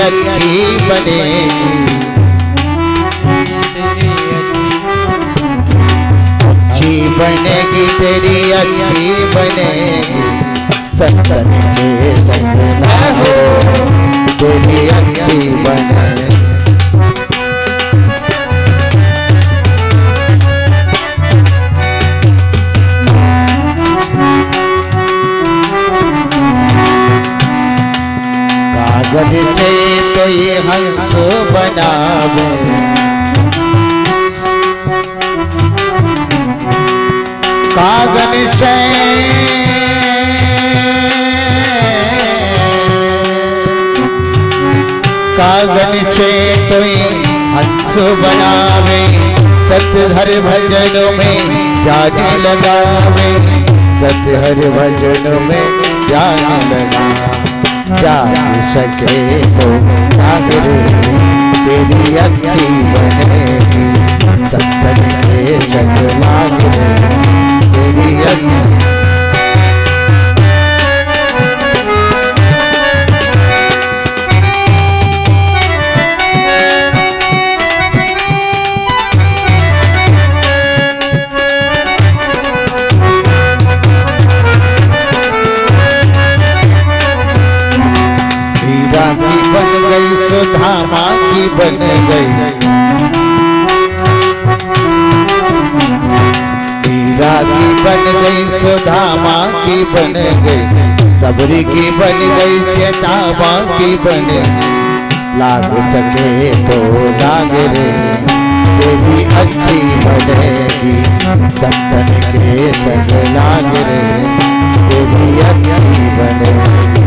अच्छी बनेगी, अच्छी बनेगी तेरी अच्छी बनेगी, सत्तन के संग ना हो तेरी अच्छी बनेगी। कागज से तो ये हंस बनावे, कागज से तो ये हंस बनावे, सतहर भजनों में ध्यान लगावे, सतहर भजनों में ध्यान लगावे। जाग सके तो जागरे तेरी अच्छी बनेगी, सत्तन के संग लागरे तेरी अच्छी। की बन गई सुधामा की बन गई, हीरा की बन गई सुधामा की बन गई, सबरी की बन गई चेतामा की बन। लाग सके तो लाग रे तेरी अच्छी बनेगी, सत्तन के संग लाग रे तेरी अच्छी बनेगी,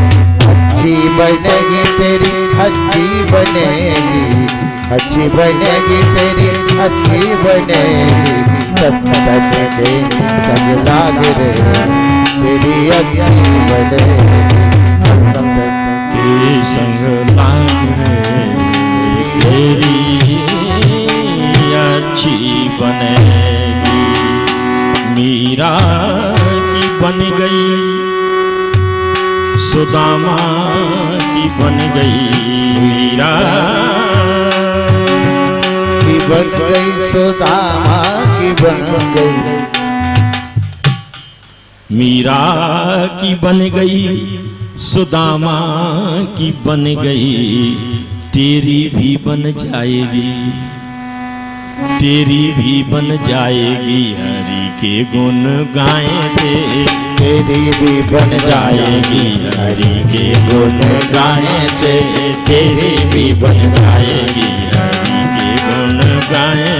अच्छी बनेगी तेरी अच्छी बनेगी, अच्छी बनेगी तेरी अच्छी बनेगी, सत्तन के संग लाग रे तेरी अच्छी बनेगी, सत्तन के संग लाग रे तेरी अच्छी बनेगी। मीरा की बन गई सुदामा की बन गई, मीरा की बन गई सुदामा की बन गई, मीरा की बन गई सुदामा की बन गई, तेरी भी बन जाएगी, तेरी भी बन जाएगी। हरि के गुण गाएं तेरी भी बन जाएगी, हरि के गुण गाएं तेरी भी बन जाएगी, हरि के गुण गाएं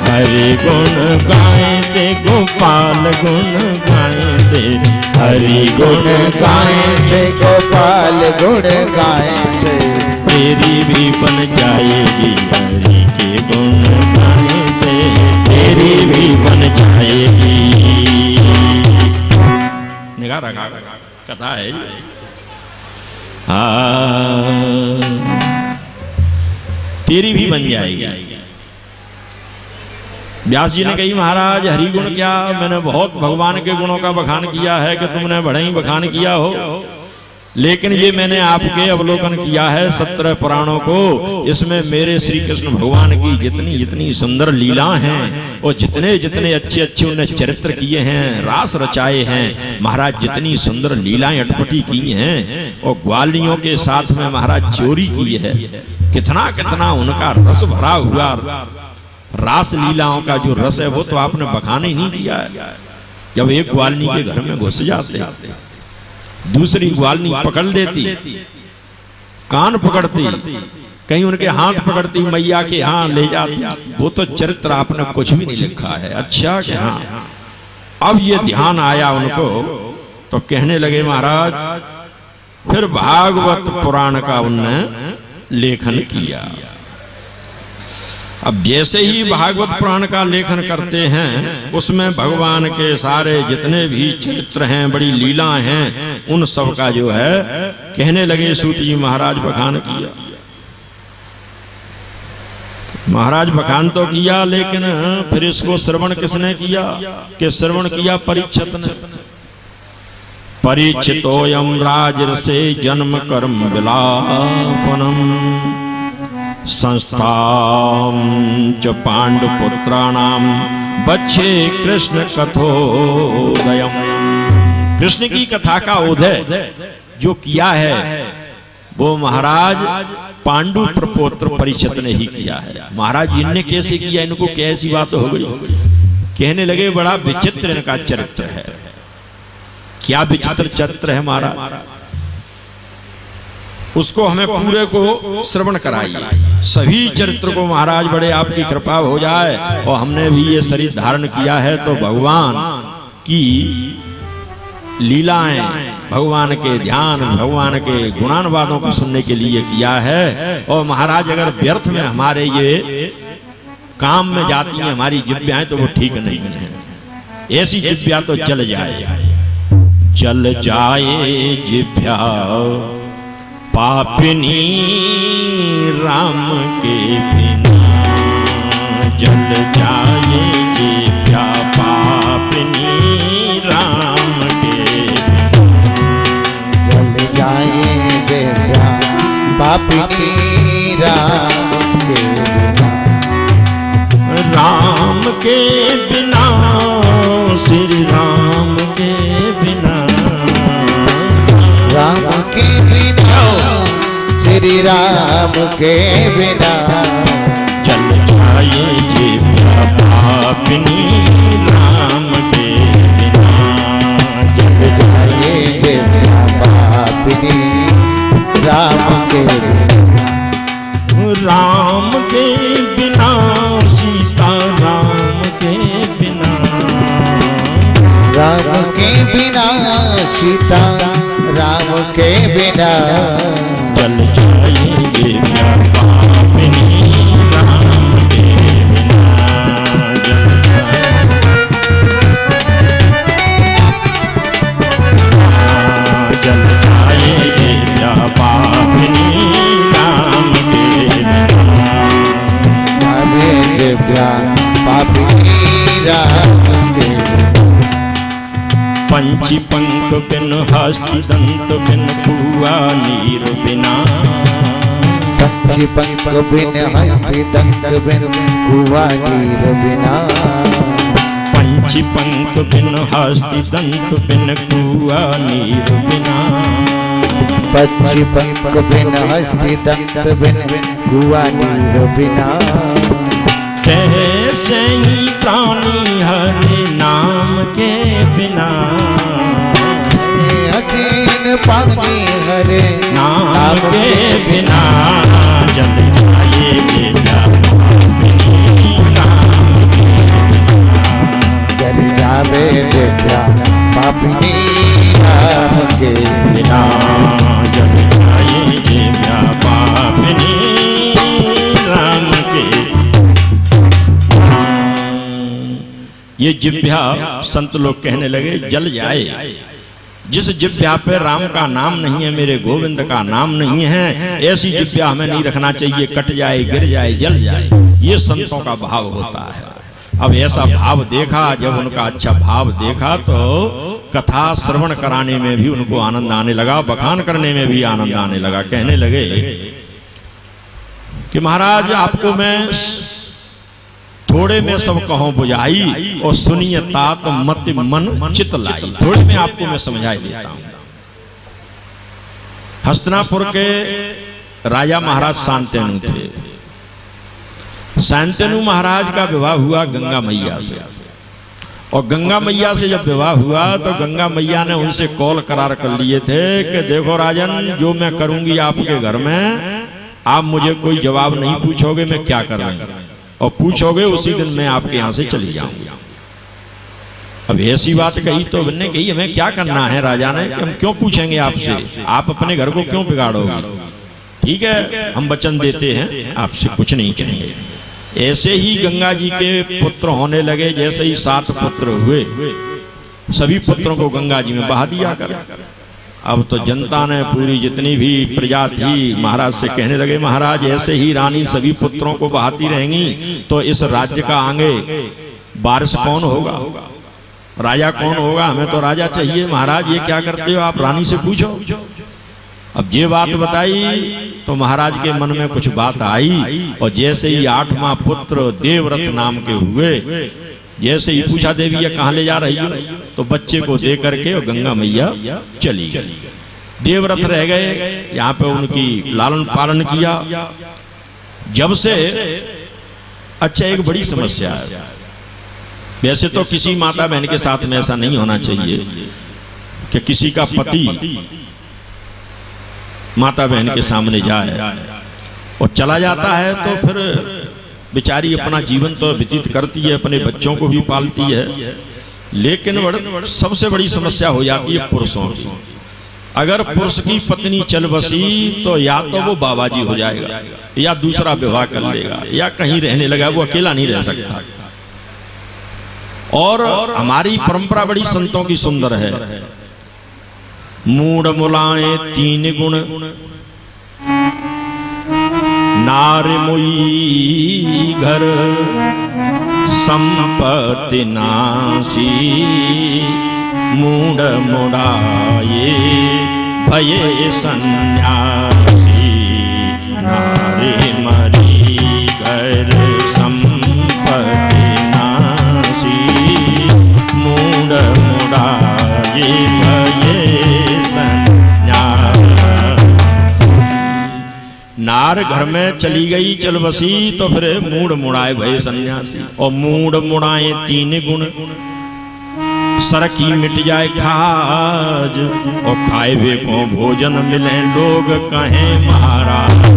हरि गुण गाएं गोपाल गुण गाएं हरि गुण गाएं गोपाल गुण गाएं तेरी भी बन जाएगी, हरि के गुण गाएं तेरी भी बन जाएगी। निगाह रखा कथा है। तेरी भी बन जाएगी। व्यास जी ने कही महाराज हरि गुण क्या, मैंने बहुत भगवान के गुणों का बखान किया है कि तुमने बड़ा ही बखान किया हो, लेकिन ये मैंने आपके अवलोकन किया है 17 पुराणों को, इसमें मेरे श्री कृष्ण भगवान की जितनी जितनी सुंदर लीला हैं और जितने जितने अच्छे अच्छे उन्हें चरित्र किए हैं, रास रचाए हैं महाराज, जितनी सुंदर लीलाएं अटपटी की हैं और ग्वालियों के साथ में महाराज चोरी की है, कितना कितना उनका रस भरा हुआ रास लीलाओं का जो रस है वो तो आपने बखान ही नहीं किया है। जब एक ग्वालिनी के घर में घुस जाते, दूसरी ग्वालिनी पकड़ लेती, कान पकड़ती, कहीं उनके हाथ पकड़ती, मैया के यहाँ ले जाती, वो तो चरित्र आपने कुछ भी नहीं लिखा है। अच्छा कि हाँ, अब ये ध्यान आया उनको तो कहने लगे महाराज फिर भागवत पुराण का उनने लेखन किया। अब जैसे ही भागवत पुराण का लेखन करते हैं उसमें भगवान के सारे जितने भी चरित्र हैं, बड़ी लीला हैं, उन सब का जो है कहने लगे सूत जी महाराज बखान किया। महाराज बखान तो किया, लेकिन फिर इसको श्रवण किसने किया कि श्रवण किया परीक्षित ने। परिचितोऽयं राजर्षे जन्म कर्म विलापनम् संस्थां च पांडुपुत्राणां बच्छे कृष्ण कथोदयम्। कृष्ण की कथा का उदय जो किया है वो महाराज पांडु प्रपोत्र परिचित ने ही किया है। महाराज इनने कैसे किया, इनको कैसी बात हो गई। कहने लगे बड़ा विचित्र इनका चरित्र है। क्या विचित्र चरित्र है हमारा, उसको हमें पूरे को श्रवण कराइए। सभी चरित्र को महाराज बड़े आपकी कृपा हो जाए। और हमने भी ये शरीर धारण किया है तो भगवान की लीलाएं, भगवान के ध्यान, भगवान के गुणानुवादों को सुनने के लिए किया है। और महाराज अगर व्यर्थ में हमारे ये काम में जाती हैं हमारी जिब्याएं तो वो ठीक नहीं है। ऐसी जिब्या तो जल जाए, जल जाए जिब्या पापिनी राम के बिना, जल जाए जिब्या पापिनी राम के बिना, जल जाए जिब्या पापिनी राम के बिना, राम के बिना श्री राम के बिना, राम के बिना श्री राम के बिना, जल जाए जिब्या पापिनी राम के बिना, जल जाए जिब्या पापिनी राम के बिना, राम के बिना सीता राम के बिना, राम के बिना सीता राम के बिना, जल जाए जिब्या पापिनी राम के बिना, जल जाए जिब्या पापिनी राम के बिना, जिब्या पापिनी राम के बिना, पंची पंख बिन हस्ति दंत बिन पुआ नीर बिना, पंची पंख बिन हस्ति दंत बिन कुआ नीर बिना, पंची पंख बिन हस्ति दंत बिन कुआ नीर बिना, पंची पंख बिन हस्ति दंत बिन कुआ नीर बिना, कैसे ही प्राणी हरे नाम के बिना, अजीन पानी हरे नाम के बिना, जल जाए जिब्या पापिनी राम के बिना, जल जावे जिब्या पापिनी राम के बिना, जल जाए जिब्या पापिनी राम के। ये जिब्या संत लोग कहने लगे जल जाए, जिस जिब्या पे राम का नाम नहीं है, मेरे गोविंद का नाम नहीं है, ऐसी जिब्या हमें नहीं रखना चाहिए। कट जाए, गिर जाए, जल जाए, ये संतों का भाव होता है। अब ऐसा भाव देखा, जब उनका अच्छा भाव देखा तो कथा श्रवण कराने में भी उनको आनंद आने लगा, बखान करने में भी आनंद आने लगा। कहने लगे कि महाराज आपको मैं थोड़े में सब कहूं बुझाई और सुनिए तात मति मन चित लाई। थोड़े में आपको मैं समझाई देता हूं। हस्तिनापुर के राजा महाराज शांतनु थे। शांतनु महाराज का विवाह हुआ गंगा मैया से, और गंगा मैया से जब विवाह हुआ तो गंगा मैया ने उनसे कॉल करार कर लिए थे कि देखो राजन, जो मैं करूंगी आपके घर में, आप मुझे कोई जवाब नहीं पूछोगे मैं क्या कर रही हूं, और पूछोगे उसी दिन मैं आपके यहां से चली जाऊंगी। अब ऐसी बात कही तो उन्होंने कही हमें क्या करना है राजा ने, कि हम क्यों पूछेंगे आपसे, आप अपने घर को क्यों बिगाड़ोगे। ठीक है, हम वचन देते हैं आपसे कुछ नहीं कहेंगे। ऐसे ही गंगा जी के पुत्र होने लगे। जैसे ही 7 पुत्र हुए, सभी पुत्रों को गंगा जी में बहा दिया कर। अब तो जनता ने पूरी जितनी भी प्रजा थी महाराज से कहने लगे, महाराज ऐसे ही रानी सभी पुत्रों को बहाती रहेंगी तो इस राज्य का आगे वारिस कौन होगा। राजा कौन होगा, हमें तो राजा चाहिए। महाराज ये क्या करते हो, आप रानी से पूछो। अब ये बात बताई तो महाराज के मन में कुछ बात आई, और जैसे ही 8वां पुत्र देवव्रत नाम के हुए, जैसे ही पूछा देवी ये कहाँ ले जा रही हो, तो बच्चे को दे करके और गंगा मैया चली गई। देवव्रत रह गए, यहाँ पे उनकी लालन पालन किया। जब से अच्छा एक बड़ी समस्या है, वैसे तो किसी माता बहन के साथ में ऐसा नहीं होना चाहिए कि किसी का पति माता बहन के सामने जाए और चला जाता है, तो फिर बेचारी अपना जीवन तो व्यतीत करती है, अपने बच्चों को भी पालती है, लेकिन सबसे बड़ी समस्या हो जाती है पुरुषों की। अगर पुरुष की पत्नी चल बसी तो या तो वो बाबाजी हो जाएगा, या दूसरा विवाह कर लेगा, या कहीं रहने लगा, वो अकेला नहीं रह सकता। और हमारी परंपरा बड़ी संतों की सुंदर है। मूड मुलाए 3 गुण, नार मुई घर, संपत्ति नासी, मूड मुड़ाए भये सन्यासी, नारे मरी घर संपत्ति नासी, मूड मुड़ाए भये सन्यासी। नार घर में चली गई चल बसी, तो फिर मूड मुड़ाए भये सन्यासी। और मूड मुड़ाए 3 गुण, सरकी मिट जाए खाज, और खाए वे को भोजन मिले लोग कहें महाराज।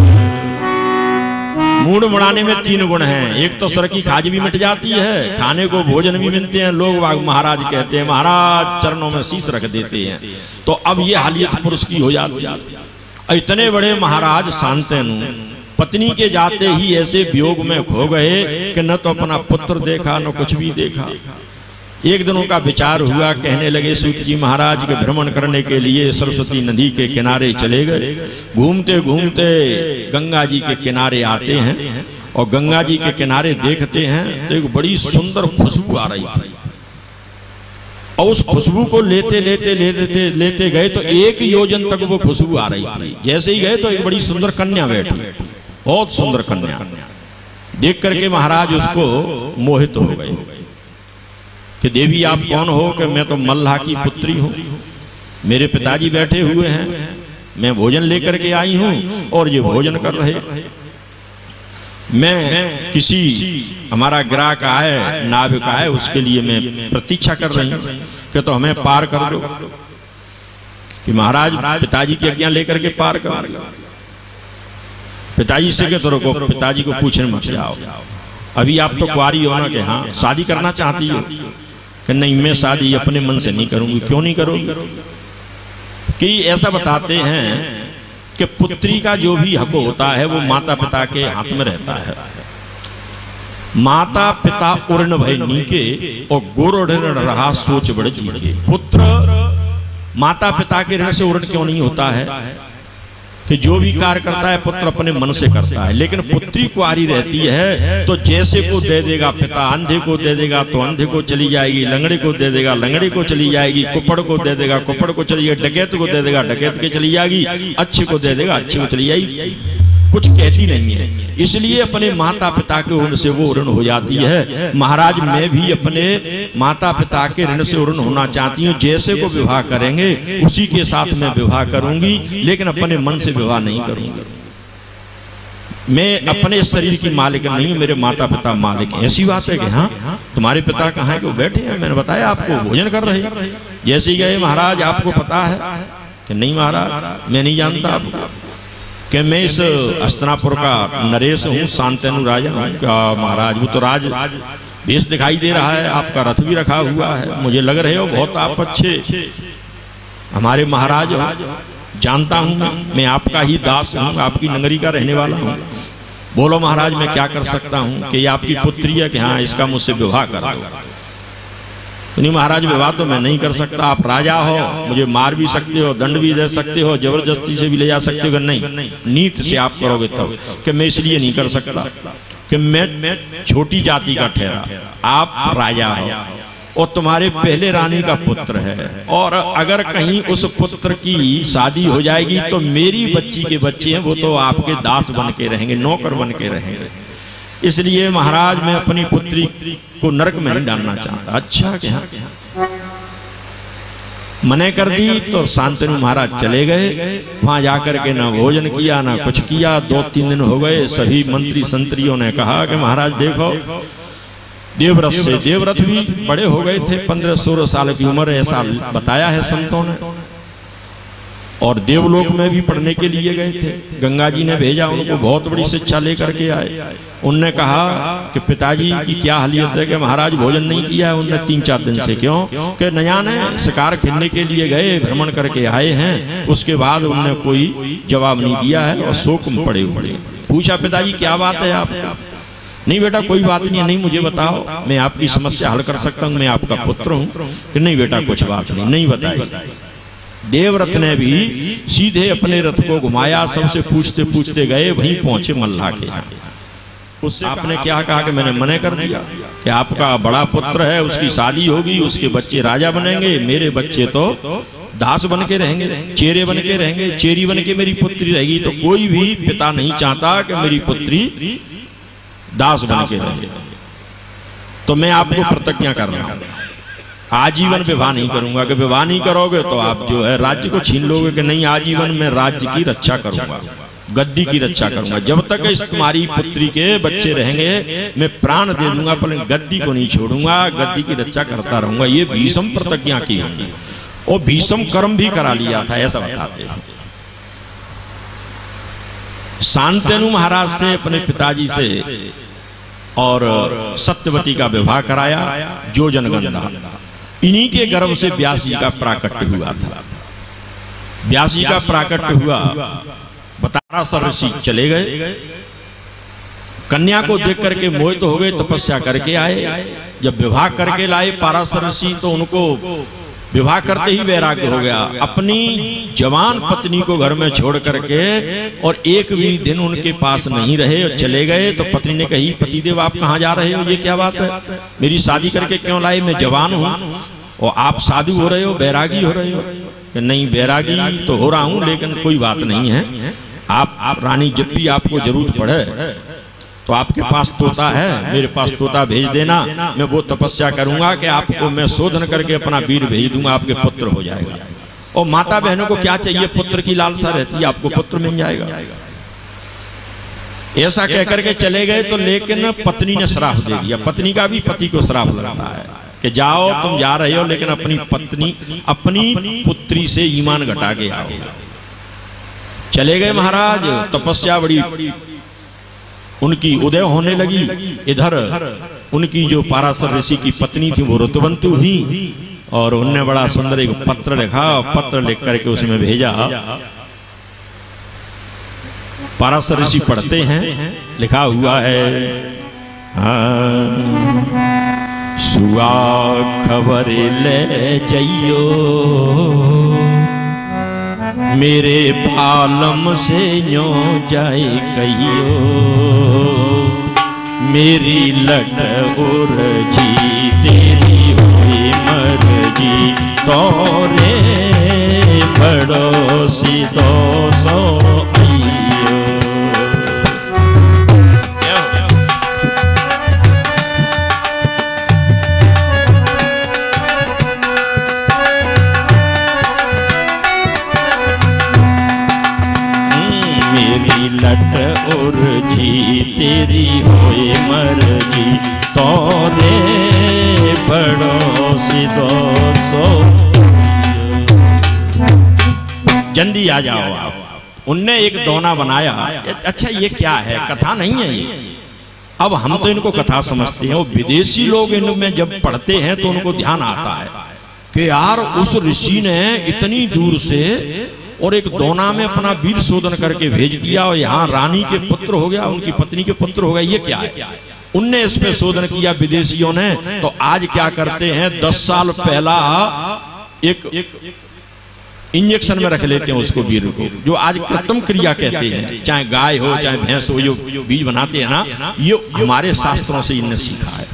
मूड मुड़ाने में 3 गुण हैं, एक तो सरकी खाज भी मिट जाती है, खाने को भोजन भी मिलते हैं, लोग महाराज कहते हैं, महाराज चरणों में शीश रख देते हैं। तो अब ये हालियत पुरुष की हो जाती है। इतने बड़े महाराज शांतनु पत्नी के जाते ही ऐसे वियोग में खो गए कि न तो अपना पुत्र देखा न कुछ भी देखा। एक दिन उनका विचार हुआ, कहने लगे सूत जी महाराज के भ्रमण करने के लिए सरस्वती नदी के किनारे चले गए। घूमते घूमते गंगा जी के किनारे आते हैं, और गंगा जी के किनारे देखते हैं तो एक बड़ी सुंदर खुशबू आ रही थी, और उस खुशबू को लेते लेते लेते लेते गए तो 1 योजन तक वो खुशबू आ रही थी। जैसे ही गए तो एक बड़ी सुंदर कन्या बैठी, बहुत सुंदर कन्या। देख करके महाराज उसको मोहित हो गए कि देवी आप कौन हो? कि मैं तो मल्लाह की पुत्री हूँ, मेरे पिताजी बैठे हुए हैं, मैं भोजन लेकर के आई हूँ और ये भोजन कर रहे। मैं किसी हमारा ग्राहक आए, नाविक आए, उसके लिए मैं प्रतीक्षा कर रही हूँ कि तो हमें पार कर दो, कि महाराज पिताजी की आज्ञा लेकर के पार कर। पिताजी से तो रुको, पिताजी को पूछने मत जाओ, अभी आप तो कुंवारी हो ना, कि हाँ शादी करना चाहती हो? कि नहीं मैं शादी अपने मन से नहीं करूंगी। क्यों नहीं करोगी? कि ऐसा बताते हैं कि पुत्री का जो भी हक होता है वो माता पिता के हाथ में रहता है। माता पिता उर्ण भय नीके, और गुरु ऋण रहा सोच बड़ जीके। पुत्र माता पिता के ऋण से उर्ण क्यों नहीं होता है? कि जो भी कार्य करता है पुत्र अपने मन से करता है, लेकिन पुत्री कुंवारी रहती है तो जैसे को दे देगा पिता, अंधे को दे देगा तो अंधे को चली जाएगी, लंगड़े को दे देगा लंगड़े को चली जाएगी, कुपड़ को दे देगा कुपड़ को चली जाएगी, डकैत को दे देगा डकैत के चली जाएगी, अच्छे को दे देगा अच्छे को चली जाएगी, कुछ कहती नहीं है। इसलिए अपने माता पिता के ऋण से वो ऋण हो जाती है। महाराज मैं भी अपने माता पिता के ऋण से ऋण होना चाहती हूँ। जैसे को विवाह करेंगे उसी के साथ मैं विवाह करूंगी, लेकिन अपने मन से विवाह नहीं करूंगी। मैं अपने शरीर की मालिक नहीं हूँ, मेरे माता पिता मालिक हैं। ऐसी बात है कि हाँ तुम्हारे पिता कहाँ है? कि वो बैठे हैं, मैंने बताया आपको भोजन कर रहे। जैसे गए महाराज आपको पता है? कि नहीं महाराज मैं नहीं जानता आपको, कि मैं इस हस्तिनापुर का नरेश हूँ, शांतनु राजा हूँ। क्या महाराज वो तो राज देश दिखाई दे रहा है, आपका रथ भी रखा हुआ है, मुझे लग रहे हो बहुत आप अच्छे हमारे महाराज हो। जानता हूँ मैं आपका ही दास हूँ, आपकी नगरी का रहने वाला हूँ। बोलो महाराज मैं क्या कर सकता हूँ? कि ये आपकी पुत्री है, कि हाँ इसका मुझसे विवाह कर दो। नहीं महाराज विवाह तो मैं नहीं कर सकता, आप राजा हो, मुझे मार भी सकते हो, दंड भी दे सकते हो, जबरदस्ती से भी ले जा सकते हो। नहीं नीत से आप करोगे तब। कि मैं इसलिए नहीं कर सकता कि मैं छोटी जाति का ठहरा, आप राजा हो, और तुम्हारे पहले रानी का पुत्र है, और अगर कहीं उस पुत्र की शादी हो जाएगी तो मेरी बच्ची के बच्चे हैं वो तो आपके दास बन के रहेंगे, नौकर बन के रहेंगे। इसलिए महाराज मैं अपनी पुत्री को नरक में नहीं डालना चाहता। अच्छा क्या मने कर दी। तो शांतनु महाराज चले गए, वहां जाकर के ना भोजन किया ना कुछ किया। 2-3 दिन हो गए। सभी मंत्री संतरियों ने कहा कि महाराज देखो, देवव्रत से देवव्रत भी बड़े हो गए थे, 15-16 साल की उम्र ऐसा बताया है संतों ने, और देवलोक में भी पढ़ने के लिए गए थे। गंगा जी ने भेजा उनको, बहुत बड़ी शिक्षा लेकर के आए। उनने कहा कि पिताजी की क्या हालियत है कि महाराज भोजन नहीं किया है उनने 3-4 दिन से। क्यों कि न जाने शिकार खेलने के लिए गए, भ्रमण करके आए हैं, उसके बाद उनने कोई जवाब नहीं दिया है और शोक में पड़े हुए। पूछा पिताजी क्या बात है आप? नहीं बेटा कोई बात नहीं, नहीं मुझे बताओ, मैं आपकी समस्या हल कर सकता हूँ, मैं आपका पुत्र हूँ। कि नहीं बेटा कुछ बात नहीं, नहीं बताई। देवव्रत ने भी सीधे अपने रथ को घुमाया, सबसे पूछते पूछते गए, वहीं पहुंचे मल्लाह के यहाँ। उससे आपने क्या कहा कि मैंने मना कर दिया कि आपका बड़ा पुत्र है, उसकी शादी होगी, उसके बच्चे राजा बनेंगे, मेरे बच्चे तो दास बन के रहेंगे, चेरे बन के रहेंगे, चेरी बन के मेरी पुत्री रहेगी। तो कोई भी पिता नहीं चाहता कि मेरी पुत्री दास बन के रहे। तो मैं आपको प्रतिज्ञा कर रहा हूं, आजीवन विवाह नहीं करूंगा। कि विवाह नहीं करोगे तो आप जो है राज्य को छीन लोगे। कि नहीं, आजीवन मैं राज्य की रक्षा करूंगा, गद्दी की रक्षा करूंगा। जब तक इस तुम्हारी पुत्री के बच्चे रहेंगे मैं प्राण दे दूंगा, पर गद्दी को नहीं छोड़ूंगा, गद्दी की रक्षा करता रहूंगा। ये भीषम प्रतिज्ञा की होगी, और भीषम कर्म भी करा लिया था, ऐसा बताते हैं। शांतनु महाराज से, अपने पिताजी से और सत्यवती का विवाह कराया। जो जनगंधा इन्हीं के गर्भ से व्यास जी का प्राकट्य हुआ था। व्यास जी का प्राकट्य हुआ, पराशर ऋषि चले गए, कन्या को देख करके मोहित हो गए, तपस्या करके आए। जब विवाह करके लाए पराशर ऋषि तो उनको विवाह करते ही वैराग्य हो गया। अपनी जवान पत्नी को घर में छोड़ करके और एक भी दिन उनके पास नहीं रहे और चले गए। तो पत्नी ने कही, पतिदेव आप कहाँ जा रहे हो? ये क्या बात है, मेरी शादी करके क्यों लाए? मैं जवान हूँ और आप साधु हो रहे हो, बैरागी हो रहे हो। नहीं, बैरागी तो हो रहा हूँ, लेकिन कोई बात नहीं है। आप रानी जब भी आपको जरूरत पड़े तो आपके पास तोता है, मेरे पास तोता भेज देना, मैं वो तपस्या करूंगा कि आपको मैं शोधन करके अपना वीर भेज दूंगा, आपके पुत्र हो जाएगा। और माता बहनों को क्या चाहिए, पुत्र की लालसा रहती है, आपको पुत्र मिल जाएगा। ऐसा कह करके चले गए। तो लेकिन पत्नी ने श्राप दे दिया। पत्नी का भी पति को श्राप लगता है कि जाओ तुम जा रहे हो, लेकिन अपनी पत्नी अपनी पुत्री से ईमान घटा के आओ। चले गए महाराज। तपस्या बड़ी उनकी उदय होने लगी। इधर उनकी जो पराशर ऋषि की पत्नी थी वो ऋतुवंतु हुई, और उनने बड़ा सुंदर एक पत्र लिखा। पत्र लिख करके उसमें भेजा। पराशर ऋषि पढ़ते हैं, लिखा हुआ है, सुआ खबर ले जइयो, मेरे पालम से न्यो जाए कहियो, मेरी लट उर्जी तेरी हुई मर्जी, तोरे पड़ोसी 200 आइयो। लट उर्जी तेरी होए मर्जी, तोरे पड़ोसी 200 जल्दी आ जाओ आप। उनने एक दोना बनाया। अच्छा ये क्या है, कथा नहीं है ये। अब हम तो इनको कथा समझते हैं, वो विदेशी लोग इनमें जब पढ़ते हैं तो उनको ध्यान आता है कि यार उस ऋषि ने इतनी दूर से और एक दोना में अपना वीर शोधन करके भेज दिया, और यहाँ रानी के पुत्र हो गया, उनकी पत्नी के पुत्र हो गया। ये क्या है? उनने इस पे शोधन किया विदेशियों ने। तो आज क्या करते हैं, 10 साल पहला एक इंजेक्शन में रख लेते हैं उसको, वीर को, जो आज कृत्रिम क्रिया कहते हैं। चाहे गाय हो चाहे भैंस हो, जो बीज बनाते हैं ना, ये हमारे शास्त्रों से इनने सीखा है।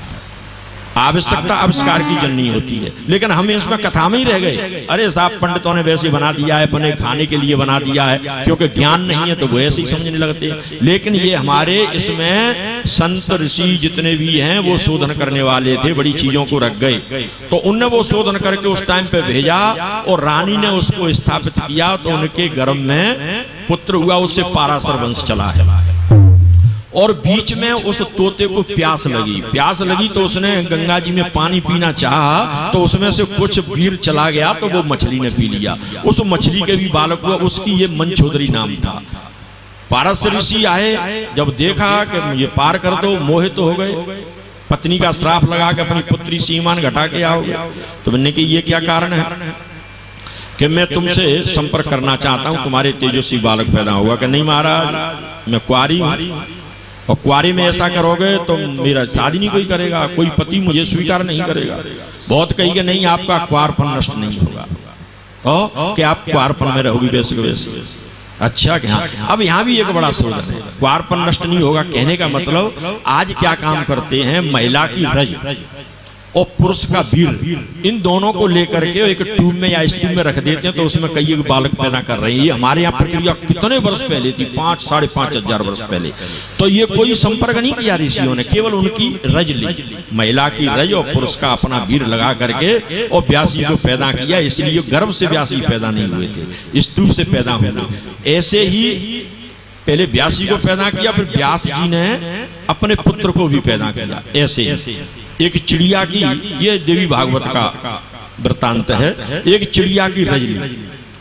आवश्यकता आविष्कार की जननी होती है, लेकिन हम इसमें कथा में ही रह गए। अरे साहब पंडितों ने वैसे बना दिया है, अपने खाने के लिए बना दिया है, क्योंकि ज्ञान नहीं है तो वो ऐसे ही समझने लगते हैं। लेकिन ये हमारे इसमें संत ऋषि जितने भी हैं वो शोधन करने वाले थे, बड़ी चीजों को रख गए, तो उनने वो शोधन करके उस टाइम पे भेजा और रानी ने उसको स्थापित किया, तो उनके गर्भ में पुत्र हुआ, उससे पाराशर वंश चला है। और बीच में उस तोते को प्यास लगी तो उसने गंगा जी में पानी पीना चाहा, तो उसमें से कुछ बीर चला गया, तो वो मछली ने पी लिया। उस मछली के भी बालक हुआ, उसकी ये मंचोदरी नाम था। पारस ऋषि आए, जब देखा कि ये पार कर दो, मोहित तो हो गए, पत्नी का श्राप लगा के अपनी पुत्री सीमान घटा के आओगे, तो मैंने कहा ये क्या कारण है कि मैं तुमसे संपर्क करना चाहता हूं, तुम्हारे तेजस्वी बालक पैदा होगा। कि नहीं महाराज मैं कुंवारी हूं, और कुंवारी में ऐसा करोगे तो मेरा शादी नहीं कोई करेगा, कोई पति मुझे स्वीकार नहीं करेगा। बहुत कही कि नहीं आपका कुंवारपन नष्ट नहीं होगा, तो कि आप कुंवारपन में रहोगी वैसे वैसे। अच्छा कि हाँ, अब यहाँ भी एक बड़ा शोधन है, कुंवारपन नष्ट नहीं होगा कहने का मतलब आज क्या काम करते हैं, महिला की रज और पुरुष का वीर, इन दोनों को लेकर के एक ट्यूब में या स्टीम में रख देते हैं, तो उसमें कई एक बालक पैदा कर रहे हैं। ये हमारे यहाँ प्रक्रिया कितने वर्ष पहले थी, 5-5.5 वर्ष पहले। तो ये कोई संपर्क नहीं किया ऋषियों ने, केवल उनकी रज ली, महिला की रज और पुरुष का अपना वीर लगा करके और व्यासी को पैदा किया। इसलिए गर्भ से व्यासी पैदा नहीं हुए थे, स्तूप से पैदा हुए। ऐसे ही पहले व्यासी को पैदा किया, फिर व्यास जी ने अपने पुत्र को भी पैदा किया। ऐसे एक चिड़िया की, ये देवी भागवत का वृत्तांत है, एक चिड़िया की रज ली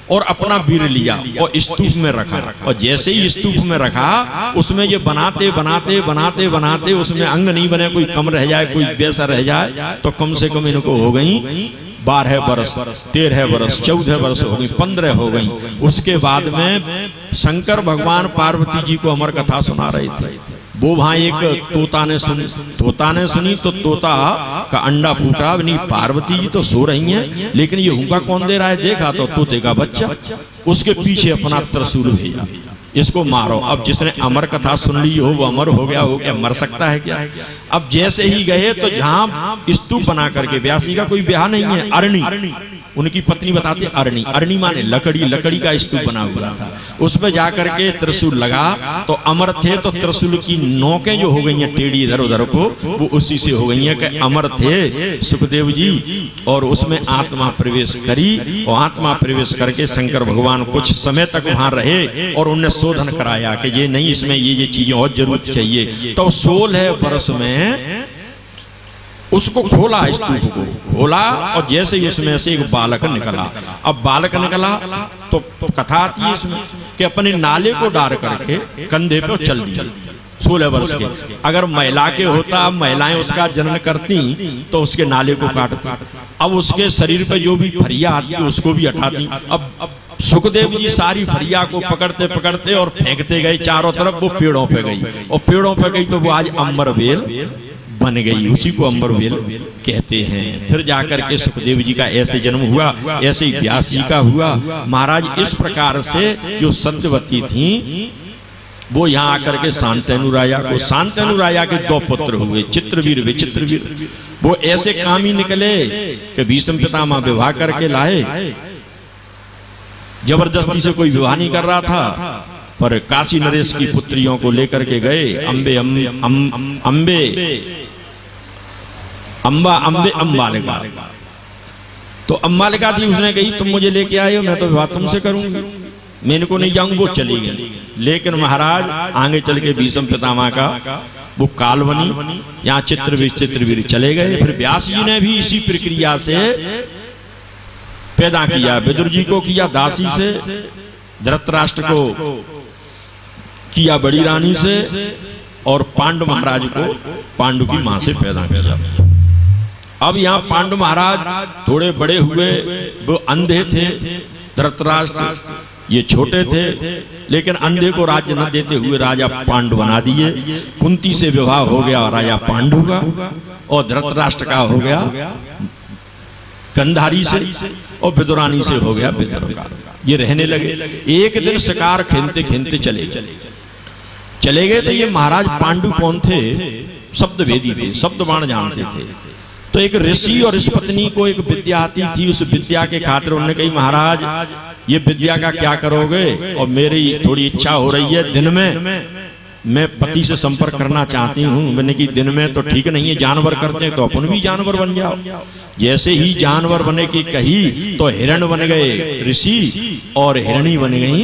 और अपना वीर लिया और स्तूप में रखा, और जैसे ही स्तूप में रखा उसमें ये बनाते बनाते बनाते बनाते उसमें अंग नहीं बने, कोई कम रह जाए कोई वैसा रह जाए, तो कम से कम इनको हो गई 12 वर्ष, 13 वर्ष, 14 वर्ष हो गई, 15 हो गई। उसके बाद में शंकर भगवान पार्वती जी को अमर कथा सुना रहे थे। वो वहां एक तोता ने सुनी तो तोता का अंडा फूटा। नहीं, पार्वती जी तो सो रही हैं, लेकिन ये हुंका कौन दे रहा है, देखा तो तोते का बच्चा। उसके पीछे अपना त्रिशूल भेजा, इसको मारो। अब जिसने अमर कथा सुन ली हो वो अमर हो गया हो, क्या मर सकता है क्या? अब जैसे ही गए तो जहां स्तूप बना करके, व्यासी का कोई ब्याह नहीं है, अरणी उनकी पत्नी बताती है, अरणी माने लकड़ी, लकड़ी का स्तूप बना हुआ था, उस पर जाकर के त्रिशूल लगा तो अमर थे। तो त्रिशूल की नोकें जो हो गई हैं टेढ़ी इधर उधर को, वो उसी से हो गई हैं कि अमर थे सुखदेव जी। और उसमें आत्मा प्रवेश करी, और आत्मा प्रवेश करके शंकर भगवान कुछ समय तक वहां रहे और उनने शोधन कराया कि ये नहीं, इसमें ये चीजें और जरूर चाहिए। तो 16 वर्ष में उसको खोला, स्तूप को खोला, और जैसे ही उसमें से एक बालक निकला। अब बालक निकला तो कथा आती है इसमें कि अपने नाले को डार करके कंधे पे चल दिए 16 वर्ष के। अगर महिला के होता, महिलाएं उसका जन्म करती तो उसके नाले को काटती, अब उसके शरीर पे जो भी फरिया आती उसको भी हटाती। अब सुखदेव जी सारी फरिया को पकड़ते पकड़ते और फेंकते गए चारों तरफ, वो पेड़ों पे गई, और पेड़ों पे गई तो वो आज अम्बरवेल बन गई, उसी को अम्बरवेल कहते हैं। फिर जाकर के सुखदेव जी का ऐसे जन्म हुआ, ऐसे ही व्यास जी का हुआ। महाराज इस प्रकार से जो सत्यवती थी वो यहाँ आकर के शांतनु राजा के 2 पुत्र हुए, चित्रवीर विचित्रवीर। वो ऐसे कामी निकले कि भीष्म पितामह विवाह करके लाए। जबरदस्ती से कोई विवाह नहीं कर रहा था, पर काशी नरेश की पुत्रियों को लेकर के गए। अम्बालिका, तो अम्बालिका थी, उसने कही तुम मुझे लेके आए हो, मैं तो विवाह तुमसे करूंगी, मैं इनको नहीं जाऊंगी। वो चली गई। लेकिन महाराज आगे चल के भीष्म पितामह का वो काल बनी, यहाँ चित्रवीर चले गए। फिर व्यास जी ने भी इसी प्रक्रिया से पैदा किया। विदुर जी को किया दासी से, धृतराष्ट्र को किया बड़ी रानी से, और पांडु महाराज को पांडु की मां से पैदा किया। अब यहाँ पांडु महाराज थोड़े बड़े हुए, वो अंधे थे, धृतराष्ट्र ये छोटे थे, लेकिन अंधे को राज्य न देते हुए राजा पांडु बना दिए। कुंती से विवाह हो गया राजा पांडु का, और धृतराष्ट्र का हो गया गंधारी से, और विदुरानी से हो गया विदुर का। ये रहने लगे। एक दिन शिकार खेलते खेलते चले गए तो ये महाराज पांडु कौन थे? शब्द भेदी थे, शब्द बाण जानते थे। तो तो एक ऋषि और इस पत्नी को एक विद्या आती थी, उस विद्या के खातिर उन्होंने कही महाराज ये विद्या का क्या करोगे, और मेरी थोड़ी इच्छा हो रही है, दिन में मैं पति से संपर्क करना चाहती हूँ। मैंने कि दिन में तो ठीक नहीं है, जानवर करते हैं तो अपन भी जानवर बन जाओ। जैसे ही जानवर बने की कही तो हिरण बन गए ऋषि और हिरणी बन गई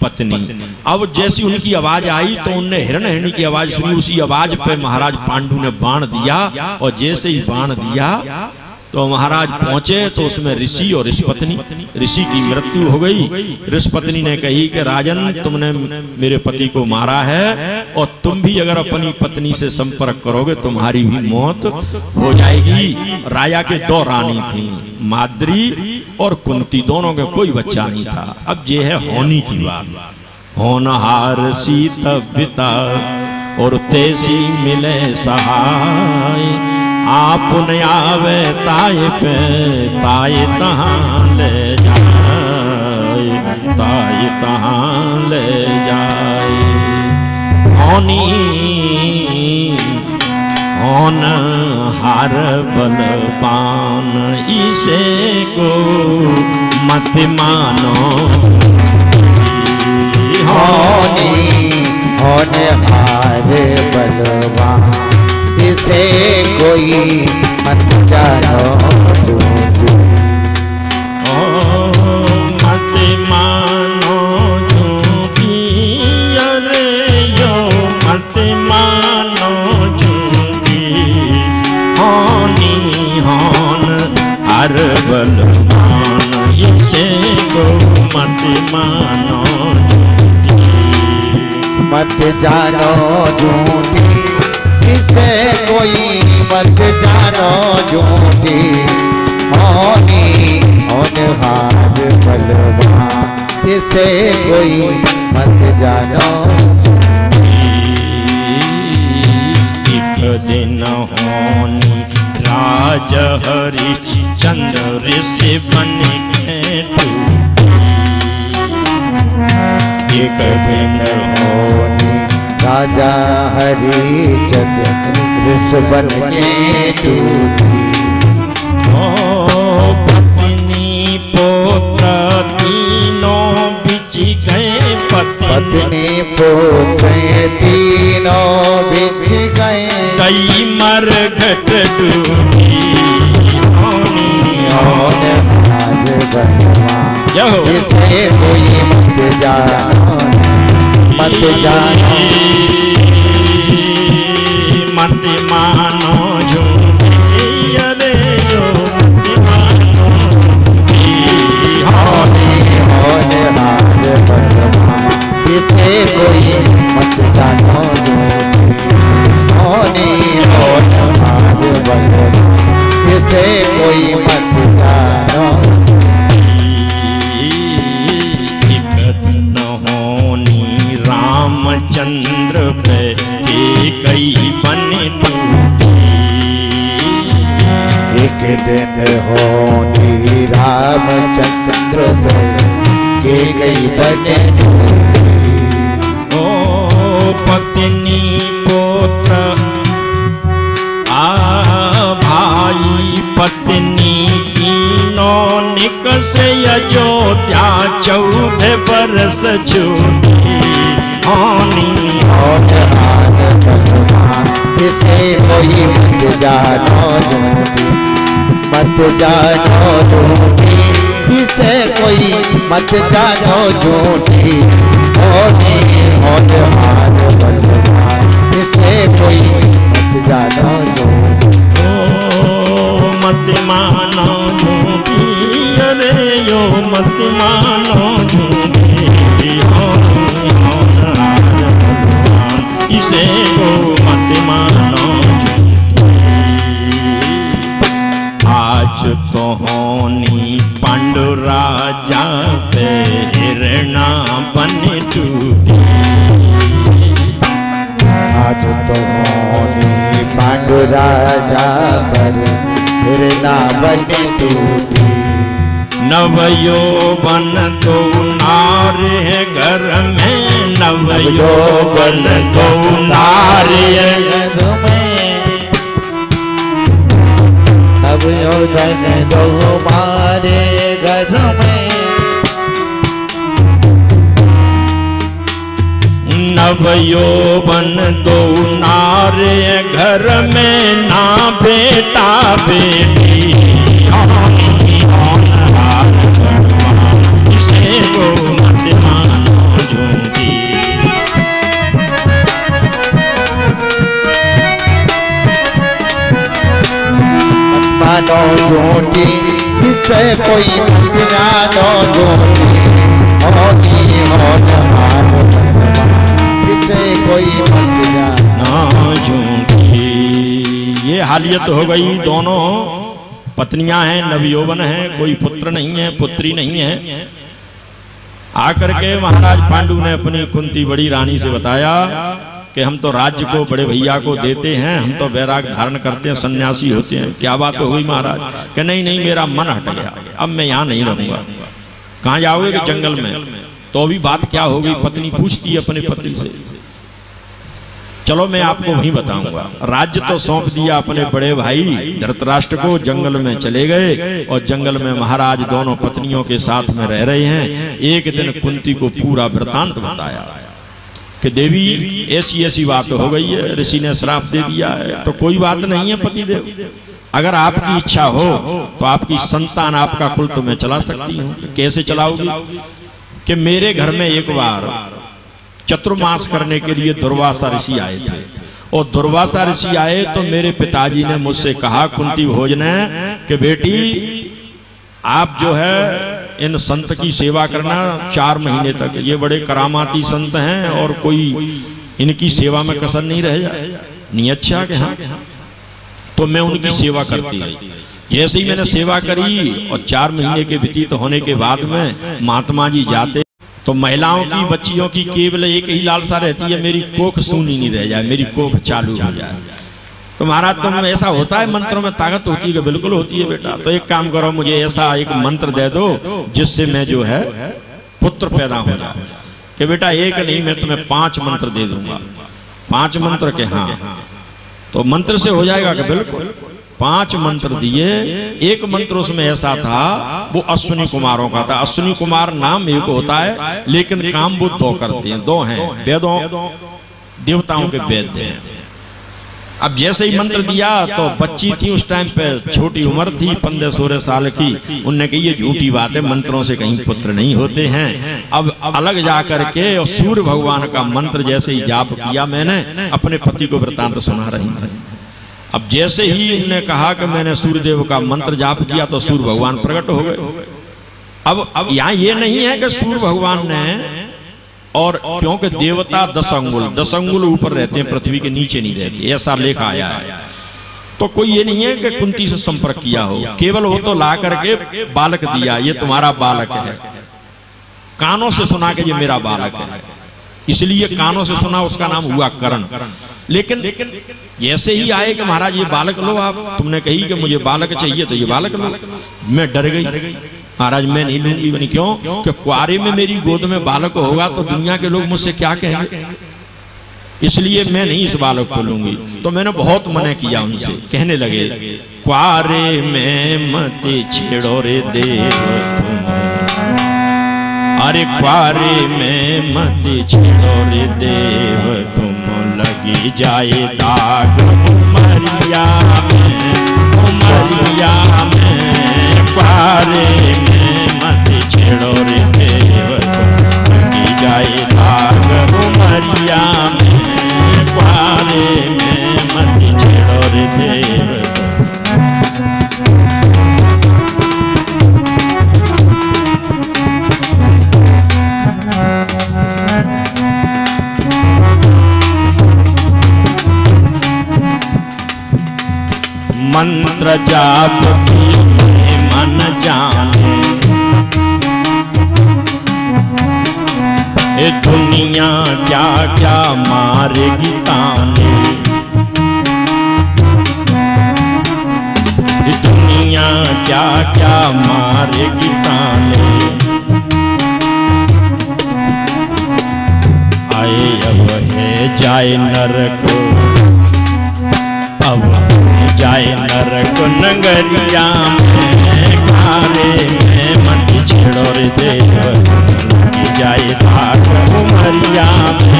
पत्नी। अब जैसी उनकी आवाज आई तो उनने हिरण हिरणी की आवाज सुनी, उसी आवाज पे महाराज पांडु ने बाण दिया, और जैसे ही बाण दिया तो महाराज पहुंचे तो उसमें ऋषि और ऋषपत्नी, ऋषि की मृत्यु हो गई। ऋषपत्नी ने कही कि राजन तुमने मेरे पति को मारा है, और तुम भी अगर अपनी पत्नी से संपर्क करोगे तुम्हारी भी मौत हो जाएगी। राजा के 2 रानी थी, माद्री और कुंती, दोनों के कोई बच्चा नहीं था। अब ये है होनी की बात। होनहार सीता पिता और तेसी मिले सहाय, आप न आवे ताये पे ताये तहाँ ले जाए, ताये तहाँ ले जाए। होनी होनहार बलवान इसे को मत मानो। होनी होनहार बलवान इसे कोई मत जानो झूठी। मत मानो झूठी, अरे यो मत मानो झूठी। होनी होन हर बलवान इसे को मत मानो झूठी। मत जानो झूठी इसे कोई मत जानो झूठी। होनी होनहार बलवान इसे कोई मत जानो झूठी। एक दिन होनी राज हरिश्चंद्र से बन के टूटी। एक दिन होनी राजा हरिश्चंद्र ऋष बन के टूटी। पत्नी पोत्र तीनों बिछ गए, पत्नी पोत्र तीनों बिछ गए। कई मर घट डूबी। होनी होनहार बलवान इसे कोई मत जानो मत जानो। मत मानो झूठी, अरे यो मत मानो झूठी। होनी होनहार बलवान इसे कोई मत जानो झूठी। होनी होनहार बलवान इसे कोई मत जानो। एक दिन होनी रामचंद्र पे कई बने टूटी। एक दिन होनी रामचंद्र के कई बने टूटी। ओ पत्नी पोत्र भाई पत्नी तीनों निकसे अयोध्या 14 बरस छूटी। होनी होनहार बलवान इसे कोई मत जानो झूठी। मत जानो झूठी इसे कोई मत जानो झूठी। होनी होनहार बलवान इसे कोई मत जानो झूठी। मत मानो झूठी, अरे यो मत मानो झूठी। होनी होनहार बलवान इसे को मत मानो झूठी। आज तो होनी पांडु राजा पे हिरणा बन टूटी। आज तो होनी पांडु राजा पर हिरणा बन टूटी। नवयौवन तो नारी है घर में, नवयौवन तो नारी है घर में। नवयोधन दो मारे घर में, नवयौवन दो नारे घर में, ना बेटा बेटी इसे को मत मानो झूठी। मानो झूठी इसे कोई मत जानो झूठी, होनी होनहार इसे कोई मत जानो झूठी। ये हालियत हो गई, दोनों पत्नियां हैं, नवयौवन हैं, कोई पुत्र नहीं है, पुत्री नहीं है। आकर के महाराज पांडु ने अपनी कुंती बड़ी रानी से बताया कि हम तो राज्य को बड़े भैया को देते हैं, हम तो वैराग धारण करते हैं, सन्यासी होते हैं। क्या बात हो गई महाराज? कि नहीं नहीं, मेरा मन हट गया, अब मैं यहाँ नहीं रहूंगा। कहाँ जाओगे? कि जंगल में। तो अभी बात क्या हो गई? पत्नी पूछती है अपने पति से। चलो मैं आपको वहीं बताऊंगा। राज्य तो सौंप दिया अपने बड़े भाई धृतराष्ट्र को, जंगल में चले गए और जंगल में महाराज दोनों पत्नियों के साथ में रह रहे हैं। एक दिन कुंती को पूरा वृतांत बताया कि देवी ऐसी ऐसी बात हो गई है, ऋषि ने श्राप दे दिया है। तो कोई बात नहीं है पतिदेव, अगर आपकी इच्छा हो तो आपकी संतान, आपका कुल तो मैं चला सकती हूँ। कैसे चलाओगी? कि मेरे घर में एक बार चतुर्मास करने के लिए दुर्वासा ऋषि आए थे, और दुर्वासा ऋषि आए तो मेरे पिताजी ने मुझसे कहा कुंती भोज ने कि बेटी आप जो है इन संत की सेवा करना 4 महीने तक। ये बड़े करामाती संत हैं और कोई इनकी सेवा में कसर नहीं रह जाए। नहीं अच्छा कि हाँ। तो मैं उनकी सेवा करती रही। जैसे ही मैंने सेवा करी और 4 महीने के व्यतीत होने के बाद में महात्मा जी जाते, तो महिलाओं की, बच्चियों की केवल एक ही लालसा रहती है, मेरी कोख सूनी नहीं रह जाए, मेरी कोख चालू हो जाए। तो महाराज तुम ऐसा होता है, मंत्रों में ताकत होती है? कि बिल्कुल होती है बेटा। तो एक काम करो, मुझे ऐसा एक मंत्र दे दो जिससे मैं जो है पुत्र पैदा हो जाए। कि बेटा एक नहीं, मैं तुम्हें 5 मंत्र दे दूंगा। 5 मंत्र के? हाँ। तो मंत्र से हो जाएगा? कि बिल्कुल। 5 मंत्र दिए। एक मंत्र उसमें ऐसा था, वो अश्विनी कुमारों का था। अश्विनी कुमार नाम एक होता है, लेकिन काम वो 2 करते हैं। 2 हैं, वेदों देवताओं के वैद्य हैं। अब जैसे ही मंत्र दिया तो बच्ची थी उस टाइम पे, छोटी उम्र थी, 15-16 साल की। उनने कही ये झूठी बात है, मंत्रों से कहीं पुत्र नहीं होते हैं। अब अलग जा करके और सूर्य भगवान का मंत्र जैसे ही जाप किया मैंने, अपने पति को वृतांत सुना रही हूं। अब जैसे ही उन्होंने कहा कि मैंने सूर्यदेव का मंत्र जाप किया तो सूर्य भगवान प्रकट हो गए। अब यहाँ ये नहीं है कि सूर्य भगवान ने, और क्योंकि देवता 10 अंगुल ऊपर रहते हैं, पृथ्वी के नीचे नहीं रहते, ऐसा लेख आया है। तो कोई ये नहीं है कि कुंती से संपर्क किया हो, केवल वो तो ला करके बालक दिया, ये तुम्हारा बालक है। कानों से सुना कि ये मेरा बालक है, इसलिए कानों से सुना, उसका नाम हुआ कर्ण। लेकिन जैसे ही आए कि महाराज ये बालक लो आप, तुमने कही कि मुझे बालक चाहिए तो ये बालक लो। मैं डर गई, महाराज मैं नहीं लूंगी। बनी क्यों? कि कुआरे में मेरी गोद में बालक होगा तो दुनिया के लोग मुझसे क्या कहेंगे, इसलिए मैं नहीं इस बालक को लूंगी। तो मैंने बहुत मना किया उनसे। कहने लगे कुआरे में मत छेड़ो रे देव तुम, अरे कुआरे में मत छेड़ो रे देव तुम, लगी जाए दाग उमरिया में, उमरिया में। कुआरे में मत छेड़ो रे देव तुम, लगी जाए दाग उमरिया में। कुआरे में मत छेड़ो रे देव मंत्र जाप की मन जाने, ये दुनिया क्या क्या मारेगी ताने, ये दुनिया क्या क्या मारेगी ताने। आए अब है जाए नरक, अब जाए नरक नगरिया में, कारे में मत छेड़ो रे देव, लग जाए धाक उमरिया में।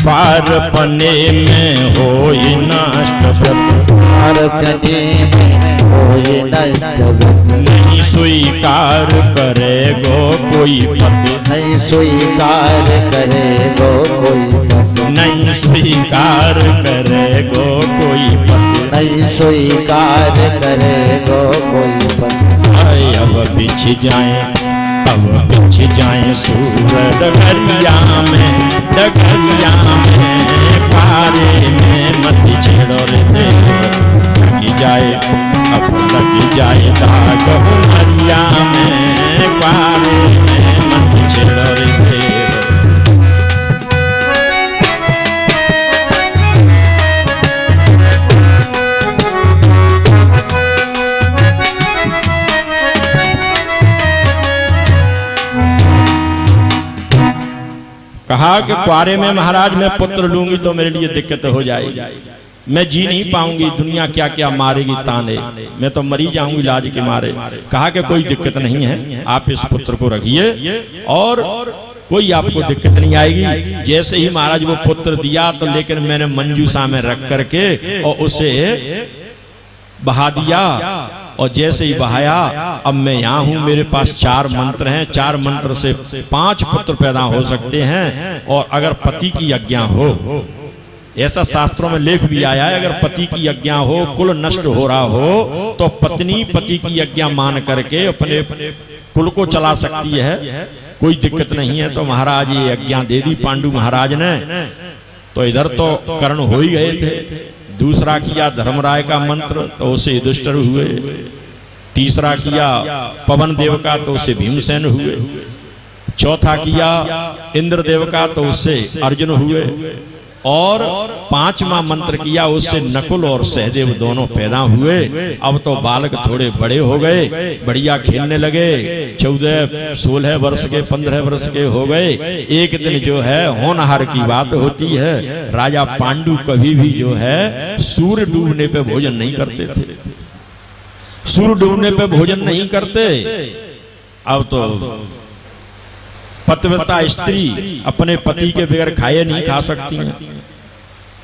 पार पने में होई नष्ट व्रत, पार पने में होई नष्ट व्रत, नहीं स्वीकार करे गो कोई पति, नहीं स्वीकार करे गो कोई पति, नहीं स्वीकार करे गो कोई पति, नहीं स्वीकार करे गो कोई पति। आए अब बिछ जाए, अब बिछ जाए सूर डगरिया में, डगरिया में, पारे में मत छेड़ो रे देव, लगी जाए अब लगी जाए दाग उमरिया में, पारे में मत छेड़ो रे देव। कहा कि क्वारे में महाराज मैं पुत्र लूंगी तो मेरे लिए दिक्कत हो जाएगी, मैं जी नहीं पाऊंगी, दुनिया क्या क्या मारेगी ताने, मैं तो मरी जाऊंगी लाज के मारे। कहा कि कोई दिक्कत नहीं है, आप इस पुत्र को रखिए और कोई आपको दिक्कत नहीं आएगी। जैसे ही महाराज वो पुत्र दिया तो लेकिन मैंने मंजूसा में रख करके और उसे बहा दिया, और जैसे ही बहाया अब मैं यहाँ हूँ, मेरे पास 4 मंत्र हैं, 4 मंत्र से 5 पुत्र पैदा हो सकते हैं, और अगर पति की आज्ञा हो, ऐसा शास्त्रों में लेख भी आया है, अगर पति की आज्ञा हो, कुल नष्ट हो रहा हो तो पत्नी पति की आज्ञा मान करके अपने कुल को चला सकती है, कोई दिक्कत नहीं है। तो महाराज ये आज्ञा दे दी पांडु महाराज ने। तो इधर तो कर्ण हो ही गए थे, दूसरा किया धर्मराय का मंत्र तो उसे युधिष्ठिर हुए, तीसरा किया पवन देव का तो उसे भीमसेन हुए, चौथा किया इंद्रदेव का तो उससे अर्जुन हुए, और 5वां मंत्र किया उससे नकुल और सहदेव दोनों पैदा हुए। अब तो बालक थोड़े बड़े हो गए, बढ़िया खेलने लगे, 14, 16 वर्ष के, 15 वर्ष के हो गए। एक दिन जो है होनहार की बात होती है, राजा पांडु कभी भी जो है सूर्य डूबने पे भोजन नहीं करते थे, सूर्य डूबने पे भोजन नहीं करते। अब तो पतिव्रता स्त्री अपने पति के बगैर खाए नहीं खा सकती हैं।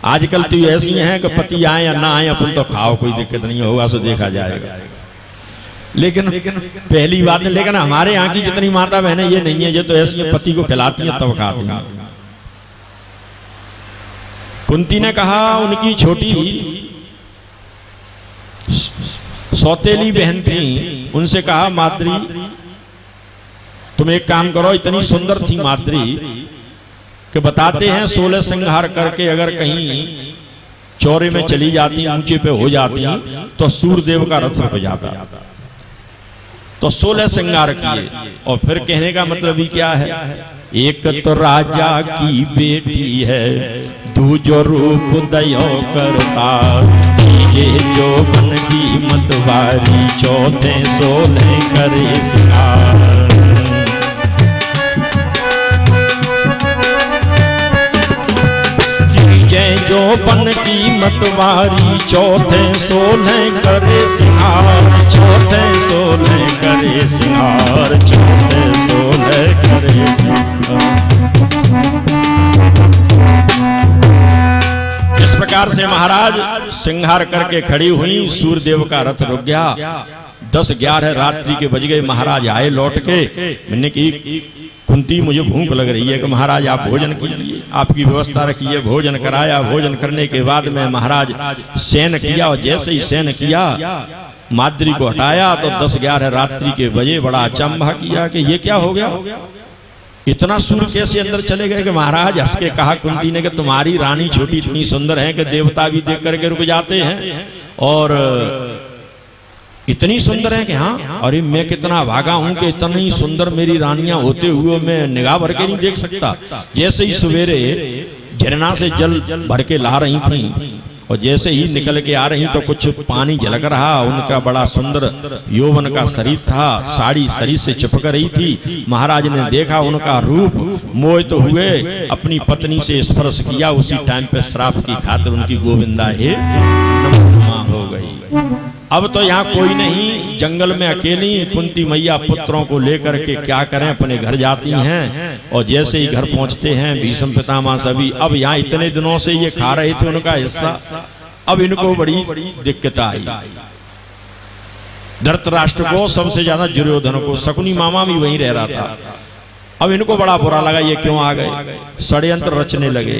आजकल तो ऐसी हैं कि पति आए या ना आए अपन तो खाओ, कोई दिक्कत नहीं होगा, सो देखा जाएगा। लेकिन पहली बात है, लेकिन हमारे यहाँ की जितनी माता बहनें ये नहीं है, ये तो ऐसी पति को खिलाती हैं तब खाती हैं। कुंती ने कहा, उनकी छोटी सौतेली बहन थी, उनसे कहा माद्री तुम एक काम करो, इतनी सुंदर थी माद्री कि बताते हैं 16 श्रृंगार करके अगर कहीं चौरे में चली जाती, ऊंचे पे हो जाती तो सूर्यदेव का रथ रुक जाता। तो 16 श्रृंगार किए, और फिर कहने का मतलब ही क्या है, एक तो राजा की बेटी है, दूजो रूप दयो करता, ये जो बन की मतवारी, चौथे 16 करे श्रृंगार। जो बन की मतवारी, चौथे 16 करे सिंगार, चौथे 16 करे सिंगार, चौथे 16 करे सिंगार। इस प्रकार से महाराज सिंगार करके खड़ी हुई, सूर्यदेव का रथ रुक गया। 10-11 रात्रि के बज गए, महाराज आए लौट के। मैंने की कुंती मुझे भूख लग रही है कि महाराज आप भोजन कीजिए, आपकी व्यवस्था रखिए। भोजन कराया, भोजन करने के बाद में महाराज शयन किया, और जैसे ही शयन किया माद्री को हटाया तो 10-11 रात्रि के बजे। बड़ा अचंभा किया कि ये क्या हो गया, इतना सूर्य कैसे अंदर चले गए। कि महाराज हंस के कहा कुंती ने कि तुम्हारी रानी छोटी इतनी सुंदर है कि देवता भी देख करके रुक जाते हैं, और इतनी इतनी सुंदर है कि हाँ, अरे मैं कितना भागा हूं कि इतनी सुंदर मेरी रानियां होते हुए मैं निगाह भर के नहीं देख सकता। जैसे ही सवेरे झरना से जल भर के ला रही थी और जैसे ही निकल के आ रही तो कुछ पानी झलक रहा, उनका बड़ा सुंदर यौवन का शरीर था, साड़ी शरीर से चिपक रही थी। महाराज ने देखा उनका रूप, मोहित हुए, अपनी पत्नी से स्पर्श किया। उसी टाइम पे श्राप की खातिर उनकी गोविंदा हे नमोन्मा हो गई। अब तो यहाँ कोई नहीं, जंगल में अकेली कुंती मैया पुत्रों को लेकर के क्या करें, अपने घर जाती हैं। और जैसे ही घर पहुंचते हैं भीष्म पितामह सभी, अब यहाँ इतने दिनों से ये खा रहे थे उनका हिस्सा, अब इनको बड़ी दिक्कत आई। धृतराष्ट्र को, सबसे ज्यादा दुर्योधन को, शकुनी मामा भी वहीं रह रहा था। अब इनको बड़ा बुरा लगा, ये क्यों आ गए, षड्यंत्र रचने लगे।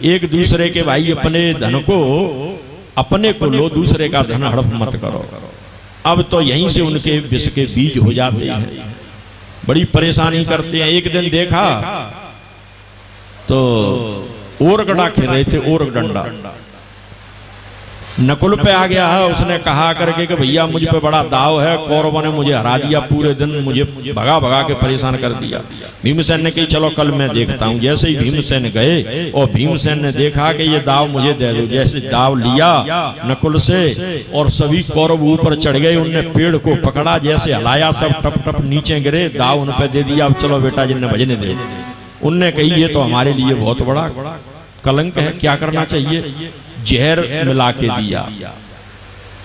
एक दूसरे के भाई अपने धन को अपने को लो, दूसरे का धन हड़प मत करो। अब तो यहीं से उनके विष के बीज हो जाते हैं, बड़ी परेशानी करते हैं। एक दिन देखा तो ओरगड़ा खेल रहे थे, ओरग डंडा, नकुल पे आ गया है। उसने कहा करके कि भैया मुझ पे बड़ा दाव है, कौरवों ने मुझे हरा दिया, पूरे दिन मुझे भगा भगा के परेशान कर दिया। भीमसेन ने कही चलो कल मैं देखता हूँ। जैसे ही भीमसेन गए और भीमसेन ने देखा कि ये दाव मुझे दे दो, जैसे दाव लिया नकुल से और सभी कौरव ऊपर चढ़ गए। उनने पेड़ को पकड़ा, जैसे हलाया, सब टप टप नीचे गिरे, दाव उन पे दे दिया। अब चलो बेटा जिन्हें भजने दे। उनने कही ये तो हमारे लिए बहुत बड़ा कलंक है, क्या करना चाहिए, जहर मिला के दिया।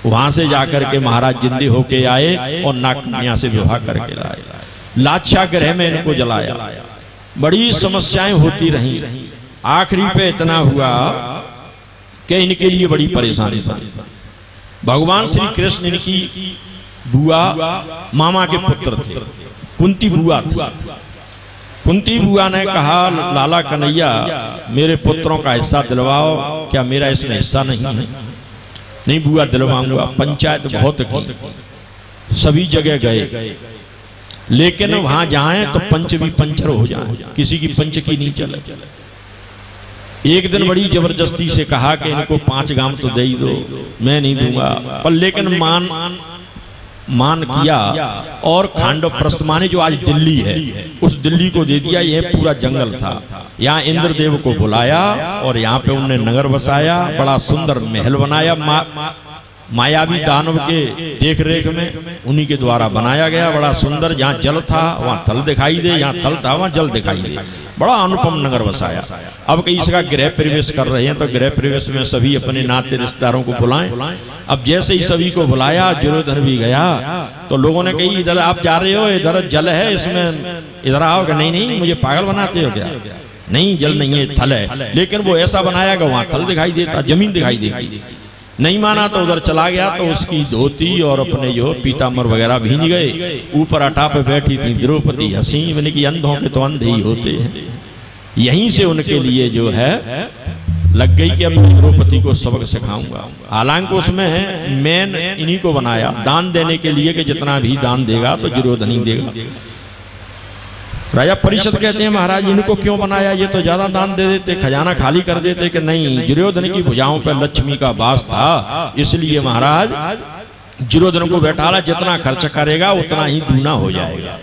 वहां से जाकर के महाराज जिंदे होके आए और नागकन्या से विवाह करके लाए। लाक्षा ग्रह में इनको जलाया, बड़ी समस्याएं होती रहीं। आखिरी पे इतना हुआ कि इनके लिए बड़ी परेशानी पड़ी। भगवान श्री कृष्ण इनकी बुआ मामा के पुत्र थे, कुंती बुआ थी। कुंती बुआ ने कहा लाला कन्हैया मेरे पुत्रों का हिस्सा दिलवाओ, क्या मेरा इसमें हिस्सा नहीं है? नहीं बुआ दिलवाऊंगा। पंचायत बहुत की, सभी जगह गए, लेकिन वहां जाएं तो पंच भी पंचर हो जाए, किसी की पंच की नहीं चले। एक दिन बड़ी जबरदस्ती से कहा कि इनको 5 गांव तो दे ही दो, मैं नहीं दूंगा। पर लेकिन मान किया और खांडव प्रस्थमाने जो आज दिल्ली है उस दिल्ली को दे दिया। यह पूरा जंगल था, यहाँ इंद्रदेव को बुलाया और यहाँ पे उन्होंने नगर बसाया, बड़ा सुंदर महल बनाया। मायावी दानव के देख रेख में उन्हीं के द्वारा बनाया गया, बड़ा सुंदर। जहाँ जल था वहाँ थल दिखाई दे, जहाँ थल था वहाँ जल दिखाई दे, बड़ा अनुपम नगर बसाया। अब कहीं इसका गृह प्रवेश कर रहे हैं तो गृह प्रवेश में सभी अपने नाते रिश्तेदारों को बुलाएं। अब जैसे ही सभी को बुलाया, दुर्योधन भी गया, तो लोगों ने कही इधर आप जा रहे हो, इधर जल है, इसमें इधर आओ। नहीं नहीं मुझे पागल बनाते हो क्या? नहीं जल नहीं है, थल है। लेकिन वो ऐसा बनाया कि वहाँ थल दिखाई देता, जमीन दिखाई देती। नहीं माना तो उधर चला गया, तो उसकी धोती और अपने जो पीताम्बर वगैरह भींज गए। ऊपर अटा पे बैठी थी द्रौपदी, हंसी मैंने कि अंधों के तो अंधे ही होते हैं। यहीं से उनके लिए जो है लग गई कि अब मैं द्रौपदी को सबक सिखाऊंगा। हालांकि उसमें मेन इन्हीं को बनाया दान देने के लिए कि जितना भी दान देगा तो दुर्योधन ही देगा। राजा परिषद कहते हैं महाराज इनको क्यों बनाया, ये तो ज्यादा दान दे देते, खजाना खाली कर देते। कि नहीं, दुर्योधन की भुजाओं पर लक्ष्मी का वास था, इसलिए महाराज दुर्योधन को बैठाला, जितना खर्च करेगा उतना ही दूना हो जाएगा,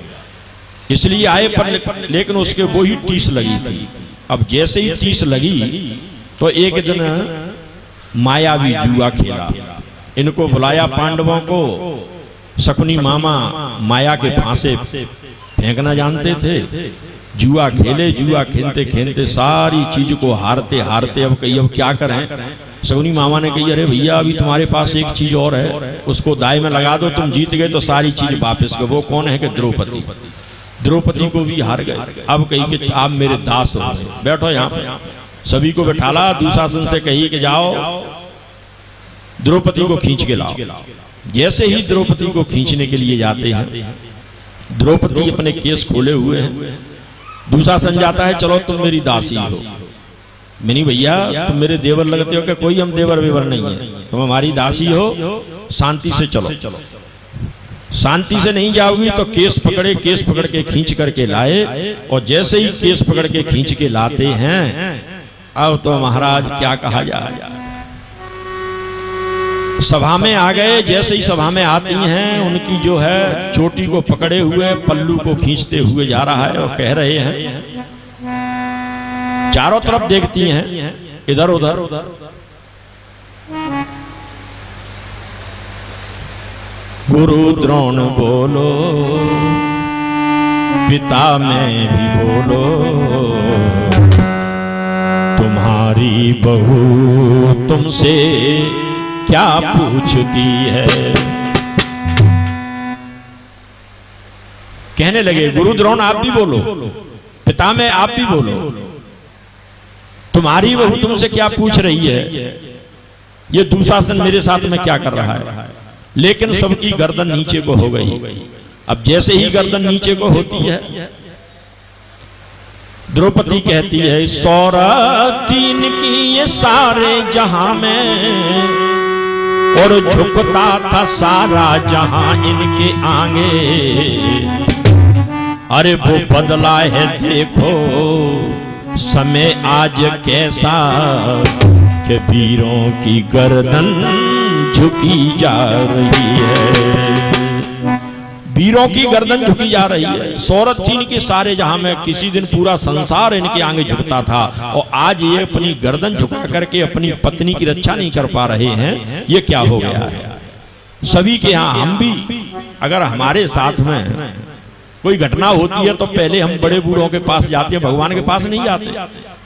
इसलिए आए। पर लेकिन उसके वो ही टीस लगी थी। अब जैसे ही टीस लगी तो एक दिन मायावी जुआ खेला, इनको बुलाया पांडवों को। शकुनी मामा माया के फांसे फेंकना जानते थे, जुआ खेले, जुआ खेलते खेलते सारी चीज को हारते हारते अब कही अब क्या करें। शकुनी मामा ने कही अरे भैया अभी तुम्हारे पास एक चीज और है, उसको दाई में लगा दो, तुम जीत गए तो सारी चीज वापस करो। वो कौन है कि द्रौपदी। द्रौपदी को भी हार गए। अब कही कि आप मेरे दास हो, बैठो यहाँ पे। सभी को बैठाला, दुशासन से कही कि जाओ द्रौपदी को खींच के लाओ। जैसे ही द्रौपदी को खींचने के लिए जाते हैं, द्रौपदी अपने केस खोले हुए हैं। दुशासन जाता है चलो तुम मेरी दासी हो। मैंने भैया तुम मेरे देवर लगते हो क्या? कोई हम देवर वेवर नहीं है, तुम हमारी दासी हो, शांति से चलो। शांति से नहीं जाओगी तो केस पकड़े, केस पकड़ के खींच करके लाए। और जैसे ही केस पकड़ के खींच के लाते हैं, अब तो महाराज क्या कहा जाए। सभा में आ गए। जैसे ही सभा में आती हैं, उनकी जो है चोटी को पकड़े हुए पल्लू को खींचते हुए जा रहा है और कह रहे हैं, चारों तरफ देखती हैं इधर उधर, गुरु द्रोण बोलो, पिता में भी बोलो, तुम्हारी बहू तुमसे क्या पूछती है। कहने लगे, गुरु द्रोण आप भी बोलो, पिता में आप भी बोलो, तुम्हारी बहू तुमसे क्या पूछ रही है, ये दुशासन मेरे साथ में क्या कर रहा है। लेकिन सबकी गर्दन नीचे को हो गई। अब जैसे ही गर्दन नीचे को होती है, द्रौपदी कहती है, सौरतीन की ये सारे जहां में, और झुकता था सारा जहां इनके आगे। अरे वो बदला है देखो समय आज कैसा, कि वीरों की गर्दन झुकी जा रही है। वीरों की गर्दन झुकी जा रही है। सौरथीन के सारे जहां में किसी दिन पूरा संसार इनके आगे झुकता था, और आज ये अपनी गर्दन झुका करके अपनी पत्नी की रक्षा नहीं कर पा रहे हैं। ये क्या हो गया है। सभी के यहाँ हम भी, अगर हमारे साथ में कोई घटना होती है तो पहले हम बड़े बूढ़ों के पास जाते हैं, भगवान के पास नहीं जाते,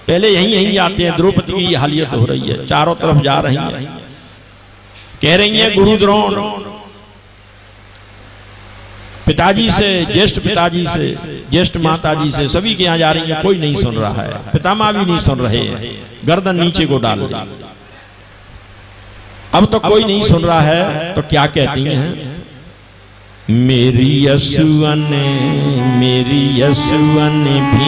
पहले यहीं जाते हैं। द्रौपदी की हालियत हो रही है, चारों तरफ जा रही है, कह रही है, गुरु द्रोण पिताजी से, ज्येष्ठ पिताजी से, ज्येष्ठ माताजी से, सभी के यहाँ जा रही है, कोई नहीं सुन रहा है, पितामह भी नहीं सुन रहे हैं, गर्दन नीचे को डाल दी। अब तो कोई नहीं सुन रहा है तो क्या कहती हैं, मेरी यसुआ ने भी